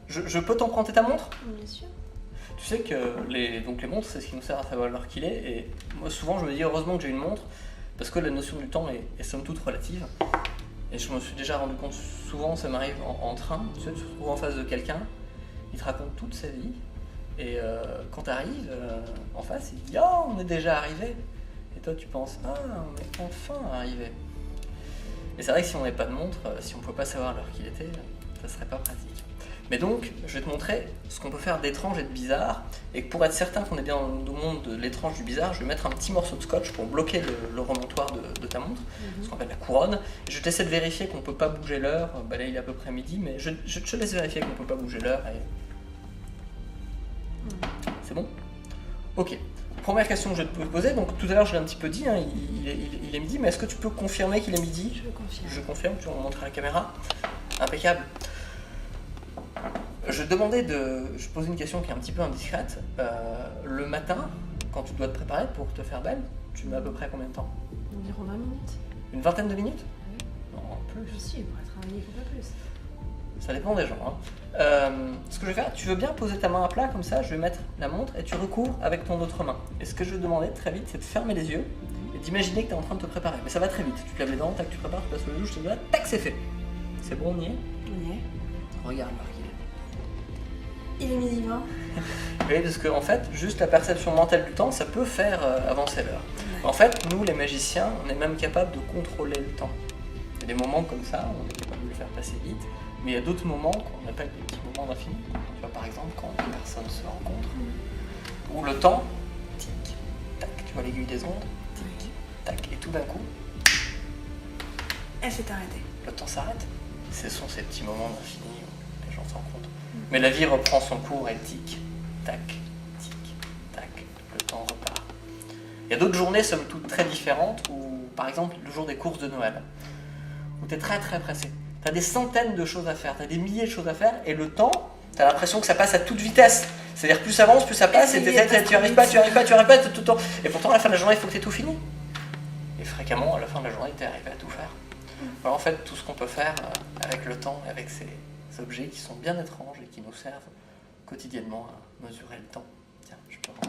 Je peux t'emprunter ta montre? Bien sûr. Tu sais que les montres, c'est ce qui nous sert à savoir l'heure qu'il est. Et moi, souvent, je me dis heureusement que j'ai une montre, parce que la notion du temps est somme toute relative. Et je me suis déjà rendu compte, souvent, ça m'arrive en train, tu sais, tu te retrouves en face de quelqu'un, il te raconte toute sa vie, et quand tu arrives en face, il dit « Ah, on est déjà arrivé !» Et toi, tu penses « Ah, on est enfin arrivé !» Et c'est vrai que si on n'avait pas de montre, si on ne pouvait pas savoir l'heure qu'il était, ça serait pas pratique. Mais donc, je vais te montrer ce qu'on peut faire d'étrange et de bizarre, et que pour être certain qu'on est bien dans le monde de l'étrange du bizarre, je vais mettre un petit morceau de scotch pour bloquer le remontoir de ta montre, ce qu'on appelle la couronne. Et je t'essaie de vérifier qu'on ne peut pas bouger l'heure. Là, il est à peu près midi, mais je te laisse vérifier qu'on ne peut pas bouger l'heure. Et... C'est bon? Ok. Première question que je vais te poser, donc tout à l'heure je l'ai un petit peu dit, hein, il est midi, mais est-ce que tu peux confirmer qu'il est midi? Je confirme. Je confirme, tu vas me montrer à la caméra. Impeccable. Je pose une question qui est un petit peu indiscrète. Le matin, quand tu dois te préparer pour te faire belle, tu mets à peu près combien de temps? Environ 20 minutes. Une vingtaine de minutes? Oui. Non, plus. Je suis, pour travailler, il faut pas plus. Ça dépend des gens. Hein. Ce que je vais faire, tu veux bien poser ta main à plat comme ça, je vais mettre la montre et tu recours avec ton autre main. Et ce que je vais te demander très vite, c'est de fermer les yeux et d'imaginer que tu es en train de te préparer. Mais ça va très vite. Tu te laves les dents, tac, tu prépares, tu passes le louche, tu te laves, tac, c'est fait. C'est bon, on y est? On y est. Regarde, Marc. Il est midi 20. Oui, parce que en fait, juste la perception mentale du temps, ça peut faire avancer l'heure. En fait, nous, les magiciens, on est même capable de contrôler le temps. Il y a des moments comme ça, on est capable de le faire passer vite, mais il y a d'autres moments qu'on appelle des petits moments d'infini. Tu vois, par exemple, quand deux personnes se rencontrent, où le temps, tic, tac, tu vois l'aiguille des ondes, tic, tac, et tout d'un coup, Elle s'est arrêtée. le temps s'arrête. Ce sont ces petits moments d'infini où les gens se rencontrent. Mais la vie reprend son cours et tic, tac, le temps repart. Il y a d'autres journées, somme toute, très différentes, où, par exemple, le jour des courses de Noël, où tu es très très pressé. Tu as des centaines de choses à faire, tu as des milliers de choses à faire, et le temps, tu as l'impression que ça passe à toute vitesse. C'est-à-dire, plus ça avance, plus ça passe, et tu n'y arrives pas, tout le temps. Et pourtant, à la fin de la journée, il faut que tu aies tout fini. Et fréquemment, à la fin de la journée, tu es arrivé à tout faire. Alors, en fait, tout ce qu'on peut faire avec le temps, et avec ces objets qui sont bien étranges et qui nous servent quotidiennement à mesurer le temps. Tiens, je peux rendre